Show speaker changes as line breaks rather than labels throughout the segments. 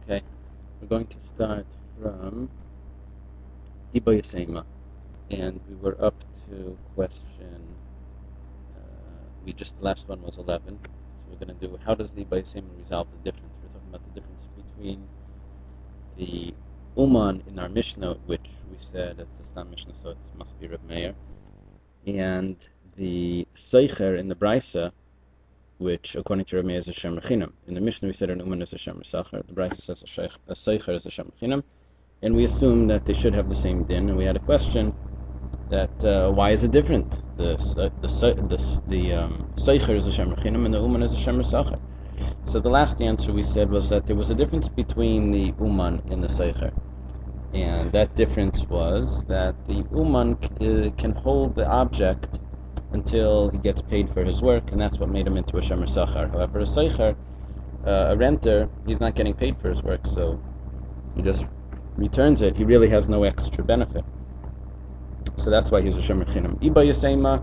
Okay, we're going to start from Iba Yasema, and we were up to question. The last one was 11, so we're going to do how does the Iba Yasema resolve the difference? We're talking about the difference between the Uman in our Mishnah, which we said it's a Stam Mishnah, so it must be Reb Meir, and the Seicher in the Brisa, which according to Reb Meir is a Shem Rechinam. In the Mishnah we said an Uman is a Shem Resachar. The Brisa says a Seicher is a Shem Rechinam. And we assume that they should have the same din, and we had a question that why is it different? The Seicher is a Shem Rechinam and the Uman is a Shem Resachar. So the last answer we said was that there was a difference between the Uman and the Seicher. And that difference was that the Uman can hold the object until he gets paid for his work, and that's what made him into a Shem Resachar. However, a Seicher, a renter, he's not getting paid for his work, so he just returns it. He really has no extra benefit. So that's why he's a Shem Rechinam. Iba Yasema,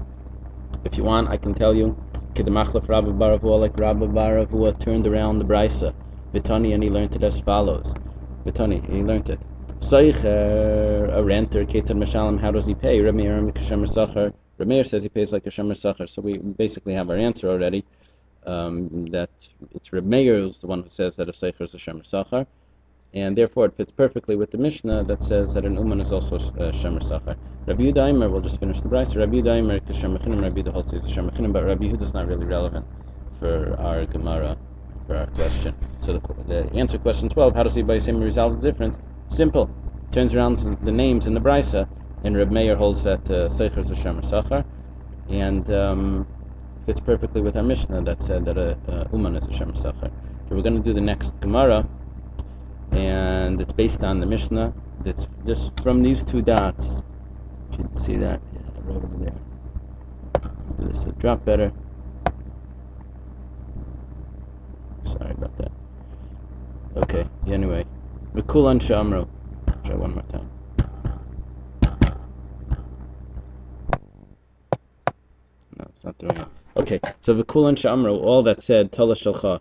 if you want, I can tell you, Kedemachlef Rabbi Baravua, like Rabbi Baravua turned around the Brisa, Vitani, and he learned it as follows. Vitani, he learned it. Seicher, a renter, Ketzad Meshalim, how does he pay? Reb Meir says he pays like a Shem Resachar. So we basically have our answer already, that it's Reb Meir who's the one who says that a Seicher is a Shem Resachar. And therefore it fits perfectly with the Mishnah that says that an Uman is also a Shem Resachar. Rabbi Yehuda, we'll just finish the Brisa. Rabbi Yehuda, Kashem Mechinim, Rabbi Yehuda holds is Shem Mechinim, but Rabbi Yehuda is not really relevant for our Gemara, for our question. So the answer, question 12, how does the Iba Yasema resolve the difference? Simple. Turns around the names in the Brisa, and Reb Meir holds that Seicher is a Shem Resachar, and fits perfectly with our Mishnah that said that a Uman is a Shem Resachar. So we're going to do the next Gemara, and it's based on the Mishnah. It's just from these two dots. If you can see that, yeah, right over there. Do this a drop better. Sorry about that. Okay. Anyway, V'kulan Shamru. Try one more time. No, it's not doing it. Okay. So V'kulan Shamru. All that said, Tola Shalcha.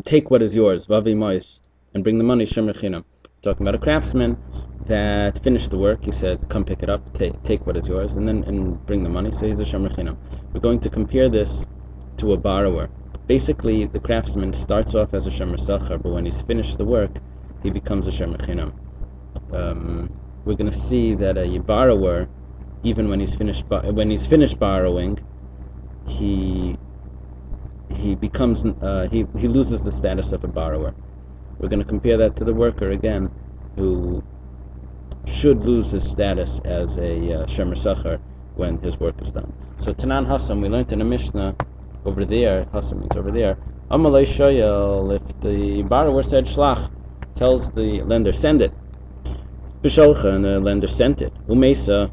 Take what is yours, Vavi Mois, and bring the money, Shem Rechinam. Talking about a craftsman that finished the work. He said, come pick it up, take what is yours, and bring the money. So he's a Shem Rechinam. We're going to compare this to a borrower. Basically, the craftsman starts off as a Shem Resachar, but when he's finished the work, he becomes a Shem Rechinam. We're going to see that a borrower, even when he's finished borrowing, he becomes he loses the status of a borrower. We're going to compare that to the worker again, who should lose his status as a Shem Resachar when his work is done. So Tanan Hassam, we learned in a Mishnah over there. Hassam means over there. Amalei Shoyel, if the borrower said Shlach, tells the lender send it. B'shalcha, and the lender sent it. Umesa,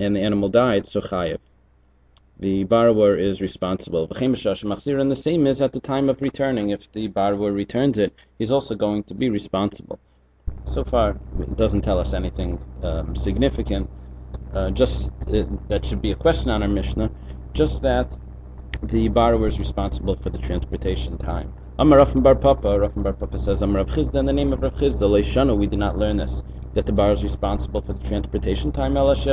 and the animal died. So Chayev. The borrower is responsible. And the same is at the time of returning. If the borrower returns it, he's also going to be responsible. So far, it doesn't tell us anything significant. That should be a question on our Mishnah. Just that the borrower is responsible for the transportation time. Amar Rav Bar Papa says, Amar Rav Chizda, in the name of Rav Chizda, Leishanu, we did not learn this, that the borrower is responsible for the transportation time. It's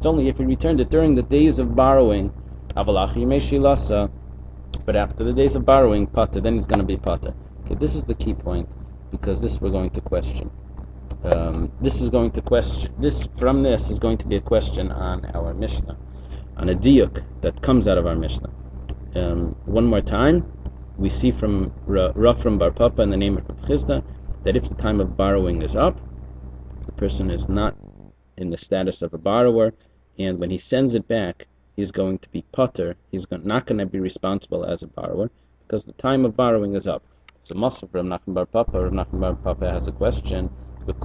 only if he returned it during the days of borrowing. But after the days of borrowing, pata, then he's going to be pata. Okay, this is the key point, because this we're going to question. This is going to be a question on our Mishnah, on a diuk that comes out of our Mishnah. One more time, we see from Rav Bar Papa in the name of Rav Chizda that if the time of borrowing is up, the person is not in the status of a borrower, and when he sends it back, he's going to be pater. He's not going to be responsible as a borrower because the time of borrowing is up. So Masaf Rav Nachman Bar Papa. Rav Nachman Bar Papa has a question. In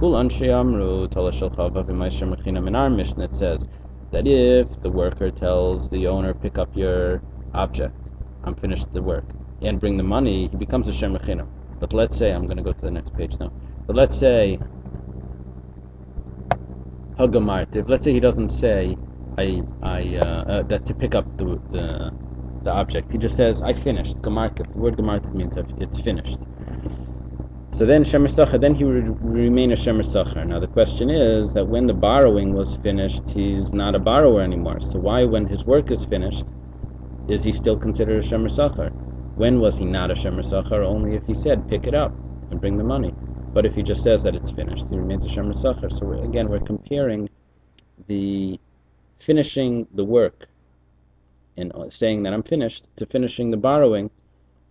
our Mishnah it says that if the worker tells the owner, pick up your object, I'm finished the work, and bring the money, he becomes a Shem Rechinam. But let's say, I'm going to go to the next page now, but let's say Hagamartiv, let's say he doesn't say that to pick up the the object. He just says, I finished. Gemartiv. The word gemartiv means it's finished. So then shemer sacher, then he would remain a shemer sacher. Now the question is that when the borrowing was finished, he's not a borrower anymore. So why, when his work is finished, is he still considered a shemer sacher? When was he not a shemer sacher? Only if he said, pick it up and bring the money. But if he just says that it's finished, he remains a shemer sacher. So we're comparing the finishing the work and saying that I'm finished to finishing the borrowing.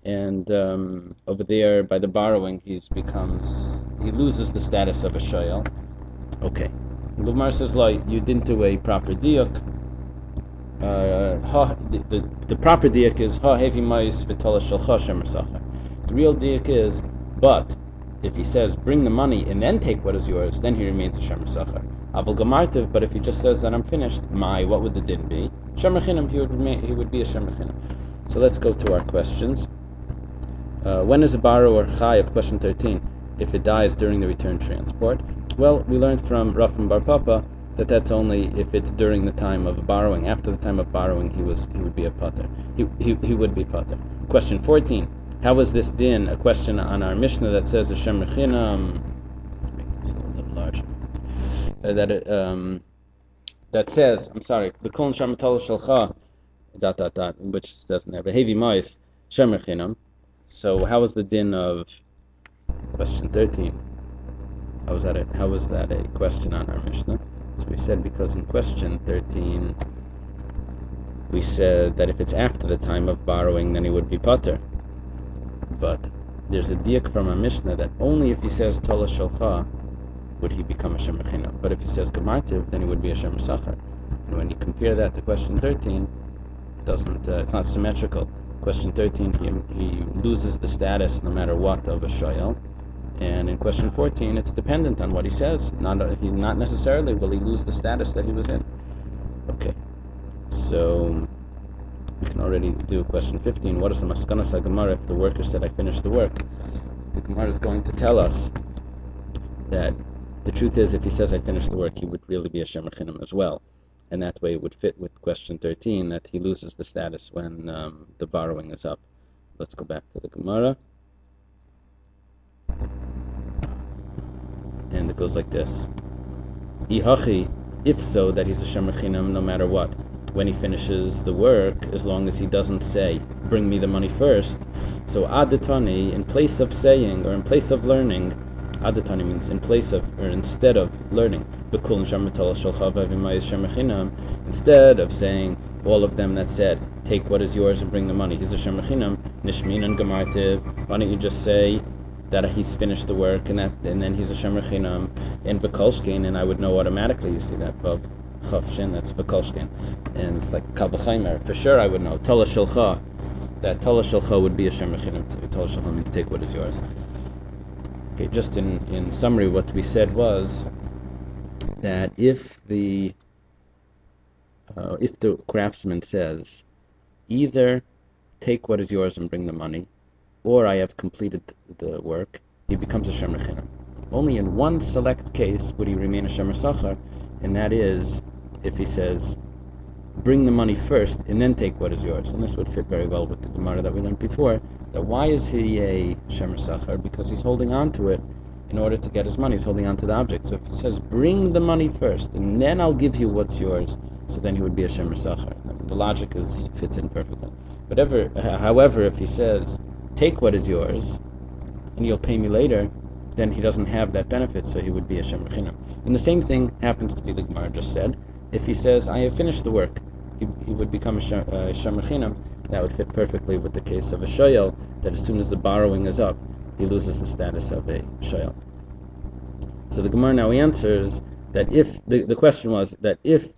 And over there, by the borrowing, he loses the status of a shoyel. Okay. Lumar says, you didn't do a proper diuk. The proper diuk is heavy mais v'tola shalcha shemer sacher. The real diuk is, but if he says bring the money and then take what is yours, then he remains a shemer sacher. Aval gamartiv, but if he just says that I'm finished, what would the din be? Shemer chinam, he would be a shemer chinam. So let's go to our questions. When is a borrower chayav? Question 13. If it dies during the return transport. Well, we learned from Rav and Bar Papa that that's only if it's during the time of borrowing. After the time of borrowing, he would be a pater. He would be pater. Question 14. How is this din a question on our Mishnah that says a shemer chinam? Let's make this a little larger. That says, I'm sorry, the kol neshama tola shalcha ... which doesn't have a heavy mois shemer chinam. So how was the din of question 13? How was that a question on our Mishnah? So we said because in question 13 we said that if it's after the time of borrowing, then he would be pater. But there's a diak from our Mishnah that only if he says tola shalcha would he become a shemer chinam. But if he says gemartiv, then he would be a shemer sacher. And when you compare that to question 13, it's not symmetrical. Question 13, he loses the status no matter what of a shoyel, and in question 14, it's dependent on what he says. Not necessarily will he lose the status that he was in. Okay, so we can already do question 15. What is the maskanas Gemara if the worker said, I finished the work? The Gemara is going to tell us that the truth is, if he says, I finished the work, he would really be a shemer chinam as well. And that way it would fit with question 13, that he loses the status when the borrowing is up. Let's go back to the Gemara. And it goes like this. Ihachi, if so, that he's a shemer chinam no matter what. When he finishes the work, as long as he doesn't say, bring me the money first. So adatani, in place of saying, or in place of learning, adatani means in place of, or instead of learning. Instead of saying all of them that said, take what is yours and bring the money, he's a shemer chinam, nishmin and gemartiv. Why don't you just say that he's finished the work and then he's a shemer chinam in bekolshkin, and I would know automatically. You see that above chavshin, that's bekolshkin, and it's like kabachaymer. For sure, I would know tola shalcha. That tola shalcha would be a shemer chinam. Tola shalcha means take what is yours. Okay, just in summary, what we said was that if the craftsman says, either take what is yours and bring the money, or I have completed the work, he becomes a shemer chinam. Only in one select case would he remain a shemer sacher, and that is if he says, bring the money first and then take what is yours. And this would fit very well with the Gemara that we learned before, that why is he a shemer sacher? Because he's holding on to it in order to get his money.'s holding on to the object. So if he says, bring the money first, and then I'll give you what's yours, so then he would be a shemer sacher. The logic fits in perfectly. However, if he says, take what is yours, and you'll pay me later, then he doesn't have that benefit, so he would be a shemer chinam. And the same thing happens to be the Gemara just said. If he says, I have finished the work, he would become a shemer chinam. That would fit perfectly with the case of a shoyel, that as soon as the borrowing is up, he loses the status of a shoyel. So the Gemara now answers that if, the question was that if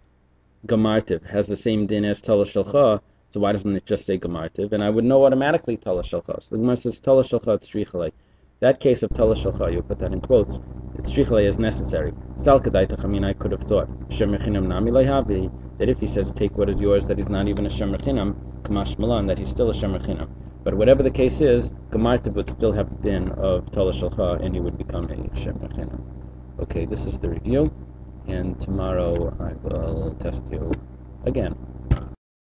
Gemartiv has the same din as Tola Shalcha, so why doesn't it just say Gemartiv? And I would know automatically Tola Shalcha. So the Gemara says Tola Shalcha tzrichalei. That case of Tola Shalcha, you put that in quotes, tzrichalei is necessary. Sal kadaitach, I mean, I could have thought, Shemer Chinam nami lehavi, that if he says take what is yours, that he's not even a Shemer Chinam, Kamash Malan, that he's still a Shemer Chinam. But whatever the case is, Gemartiv would still have the din of Tola Shalcha, and he would become a Shemer Chinam. Okay, this is the review, and tomorrow I will test you again.